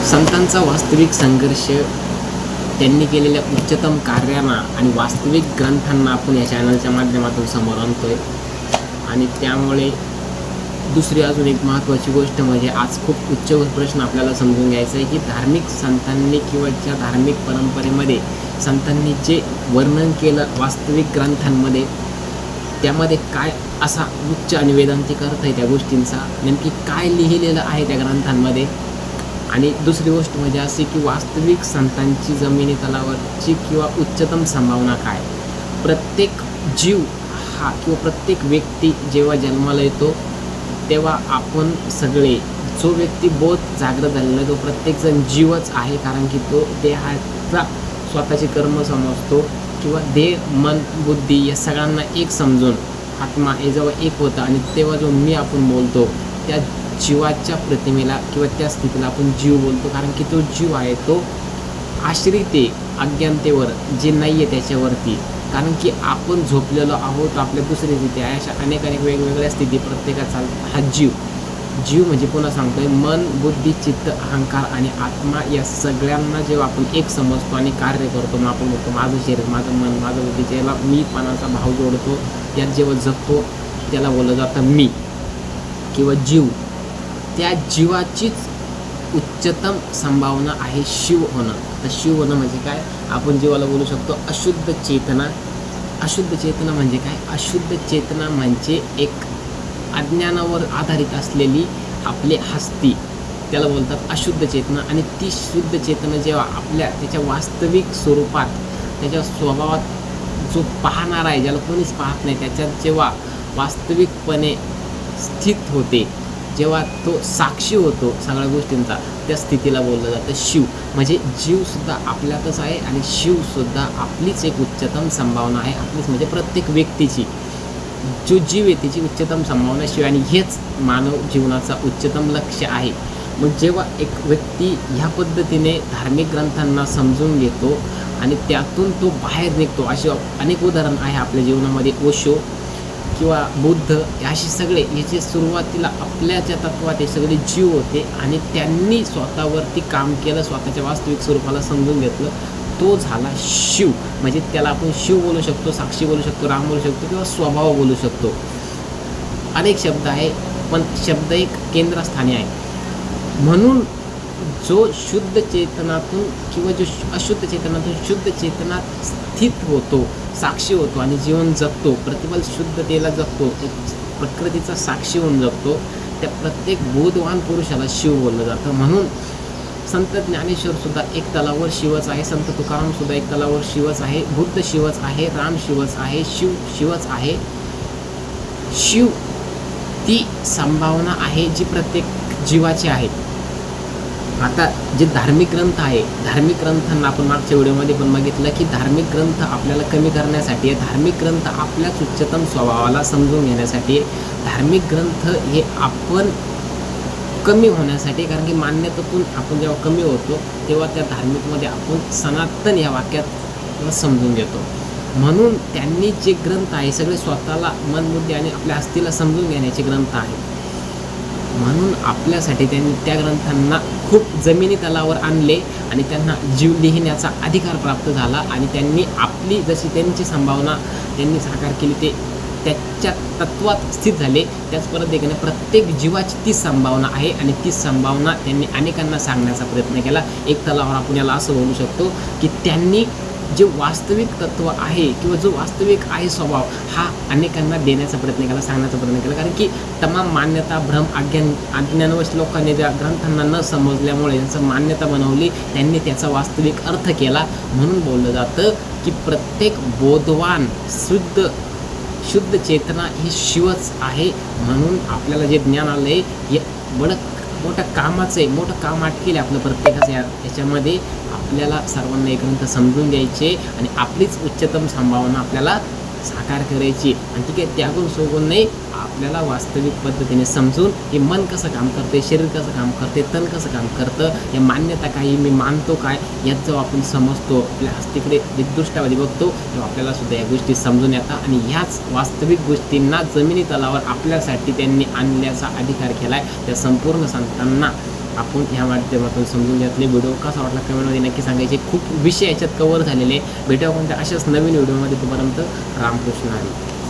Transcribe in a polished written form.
संतांचा वास्तविक संघर्ष, त्यांनी केलेल्या उच्चतम कार्यांना आणि वास्तविक ग्रंथांना आपण या चॅनलच्या माध्यमातून समोर आणतोय. आणि त्यामुळे दुसरी अजून एक महत्त्वाची गोष्ट म्हणजे आज खूप उच्च प्रश्न आपल्याला समजून घ्यायचा आहे की धार्मिक संतांनी किंवा ज्या धार्मिक परंपरेमध्ये संतांनी जे वर्णन केलं वास्तविक ग्रंथांमध्ये, त्यामध्ये काय असा उच्च आणि वेदांतिक अर्थ आहे त्या गोष्टींचा, नेमकी काय लिहिलेलं आहे त्या ग्रंथांमध्ये. आणि दुसरी गोष्ट म्हणजे अशी की वास्तविक संतांची जमिनी तलावरची किंवा उच्चतम संभावना काय. प्रत्येक जीव हा किंवा प्रत्येक व्यक्ती जेव्हा जन्माला येतो तेव्हा आपण सगळे, जो व्यक्ती बोध जागृत झालेला तो प्रत्येकजण जीवच आहे, कारण की तो देहाचा स्वतःचे कर्म समजतो किंवा देह मन बुद्धी या सगळ्यांना एक समजून आत्मा हे जेव्हा एक होतं आणि तेव्हा जो मी आपण बोलतो त्या जीवाच्या प्रतिमेला किंवा त्या स्थितीला आपण जीव बोलतो, कारण की तो जीव आहे तो आश्रित आहे अज्ञानतेवर, जे नाही आहे त्याच्यावरती. कारण की आपण झोपलेलो आहोत, आपल्या दुसरी स्थिती आहे, अशा अनेक वेगवेगळ्या स्थिती प्रत्येकाचा हा जीव म्हणजे पुन्हा सांगतोय मन बुद्धी चित्त अहंकार आणि आत्मा या सगळ्यांना जेव्हा आपण एक समजतो आणि कार्य करतो, मग आपण म्हणतो माझं शरीर माझं मन माझं बुद्धी, ज्याला मीपणाचा भाव जोडतो यात जेव्हा जगतो त्याला बोललं जातं मी किंवा जीव. त्या जीवाचीच उच्चतम संभावना आहे शिव होणं. तर शिव होणं म्हणजे काय, आपण जीवाला बोलू शकतो अशुद्ध चेतना. अशुद्ध चेतना म्हणजे काय, अशुद्ध चेतना म्हणजे एक अज्ञानावर आधारित असलेली आपली हस्ती, त्याला बोलतात अशुद्ध चेतना. आणि ती शुद्ध चेतना जेव्हा आपल्या त्याच्या वास्तविक स्वरूपात त्याच्या स्वभावात जो पाहणार आहे, ज्याला कोणीच पाहत नाही, त्याच्यात जेव्हा वास्तविकपणे स्थित होते, जेव्हा तो साक्षी होतो सगळ्या गोष्टींचा, त्या स्थितीला बोललं जातं शिव. म्हणजे जीवसुद्धा आपल्यातच आहे आणि शिवसुद्धा आपलीच एक उच्चतम संभावना आहे, आपलीच म्हणजे प्रत्येक व्यक्तीची जो जीव आहे त्याची उच्चतम संभावना शिव. आणि हेच मानव जीवनाचा उच्चतम लक्ष्य आहे. मग जेव्हा एक व्यक्ती ह्या पद्धतीने धार्मिक ग्रंथांना समजून घेतो आणि त्यातून तो बाहेर निघतो, असे अनेक उदाहरण आहे आपल्या जीवनामध्ये. ओशो किंवा बुद्ध असे सगळे, याचे सुरुवातीला आपल्या ज्या तत्वात हे सगळे जीव होते आणि त्यांनी स्वतःवरती काम केलं, स्वतःच्या वास्तविक स्वरूपाला समजून घेतलं, तो झाला शिव. म्हणजे त्याला आपण शिव बोलू शकतो, साक्षी बोलू शकतो, राम बोलू शकतो किंवा स्वभाव बोलू शकतो. अनेक शब्द आहे पण शब्द एक केंद्रस्थानी आहे. म्हणून जो शुद्ध चेतनातून किंवा जो अशुद्ध चेतनातून शुद्ध चेतनात स्थित होतो, साक्षी होतो आणि जीवन जगतो, प्रतिबल शुद्धतेला जगतो, प्रकृतीचा साक्षी होऊन जगतो, त्या प्रत्येक बोधवान पुरुषाला शिव बोललं जातं. म्हणून संत ज्ञानेश्वर सुद्धा एक तलावर शिवच आहे, संत तुकाराम सुद्धा एक तलावर शिवच आहे, बुद्ध शिवच आहे, राम शिवच आहे, शिव शिवच आहे. शिव ती संभावना आहे जी प्रत्येक जीवाची आहे. आता जे धार्मिक ग्रंथ आहे, धार्मिक ग्रंथांना आपण मागच्या व्हिडिओमध्ये पण बघितलं की धार्मिक ग्रंथ आपल्याला कमी करण्यासाठी आहे, धार्मिक ग्रंथ आपल्याच उच्चतम स्वभावाला समजून घेण्यासाठी आहे, धार्मिक ग्रंथ हे आपण कमी होण्यासाठी, कारण की मान्यतेतून आपण जेव्हा कमी होतो तेव्हा त्या धार्मिकमध्ये आपण सनातन या वाक्यात समजून घेतो. म्हणून त्यांनी जे ग्रंथ आहे सगळे स्वतःला मन बुद्धी आणि आपल्या हस्तीला समजून घेण्याचे ग्रंथ आहेत. म्हणून आपल्यासाठी त्यांनी त्या ग्रंथांना खूप जमिनी तलावर आणले आणि त्यांना जीव लिहिण्याचा अधिकार प्राप्त झाला आणि त्यांनी आपली जशी त्यांची संभावना त्यांनी साकार केली ते त्याच्या तत्वात स्थित झाले. त्याच पद्धतीने प्रत्येक जीवाची ती संभावना आहे आणि ती संभावना त्यांनी अनेकांना सांगण्याचा प्रयत्न केला. एक तलावर आपण याला असं बोलू शकतो की त्यांनी जे वास्तविक तत्व आहे किंवा जो वास्तविक आहे स्वभाव हा अनेकांना देण्याचा प्रयत्न केला, सांगण्याचा प्रयत्न केला. कारण की तमाम मान्यता भ्रम अज्ञानवश लोकांनी त्या ग्रंथांना न समजल्यामुळे त्यांचं मान्यता बनवली, त्यांनी त्याचा वास्तविक अर्थ केला. म्हणून बोललं जातं की प्रत्येक बोधवान शुद्ध चेतना ही शिवच आहे. म्हणून आपल्याला जे ज्ञान आलं आहे हे मोठं कामाचं आहे, मोठं काम अटकेल आपलं प्रत्येकाचं याच्यामध्ये. आपल्याला सर्वांना एक ग्रंथ समजून घ्यायचे आणि आपलीच उच्चतम संभावना आपल्याला साकार करायची. आणि ठीक आहे, त्यागून सोगून नाही, आपल्याला वास्तविक पद्धतीने समजून हे मन कसं काम करते, शरीर कसं काम करते, तन कसं काम करतं, या मान्यता काही मी मानतो काय, यात जेव्हा आपण समजतो, आपल्या हस्तीकडे दृष्टामध्ये बघतो, तेव्हा आपल्याला सुद्धा या गोष्टी समजून येतात. आणि ह्याच वास्तविक गोष्टींना जमिनी तलावर आपल्यासाठी त्यांनी आणण्याचा अधिकार केला आहे. त्या संपूर्ण संतांना आपण ह्या माध्यमातून समजून घेतले. व्हिडिओ कसा वाटला कमेंटमध्ये नक्की सांगायचे. खूप विषय याच्यात कव्हर झालेले. भेटूया कोणत्या अशाच नवीन व्हिडिओमध्ये. तोपर्यंत रामकृष्ण हरी.